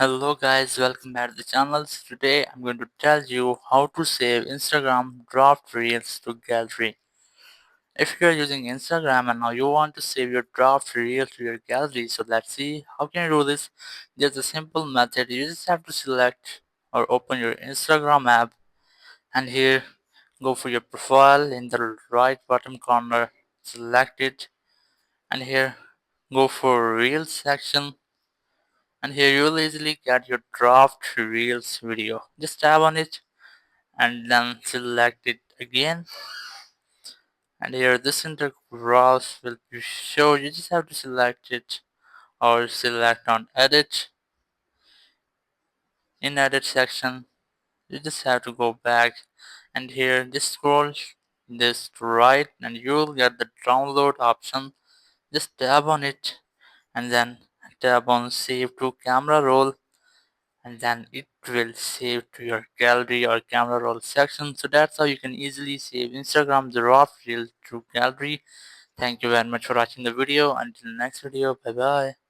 Hello guys, welcome back to the channel. Today I'm going to tell you how to save Instagram draft reels to gallery. If you're using Instagram and now you want to save your draft reel to your gallery, so let's see how can you do this. There's a simple method. You just have to select or open your Instagram app, and here go for your profile in the right bottom corner, select it, and here go for reels section. And here you will easily get your draft reels video. Just tap on it and then select it again. And here this inter browse will be show. You just have to select it or select on edit. In edit section, you just have to go back and here just scroll this to right and you will get the download option. Just tap on it and then tap on save to camera roll, and then it will save to your gallery or camera roll section. So that's how you can easily save Instagram draft reel to gallery. Thank you very much for watching the video. Until next video, bye bye.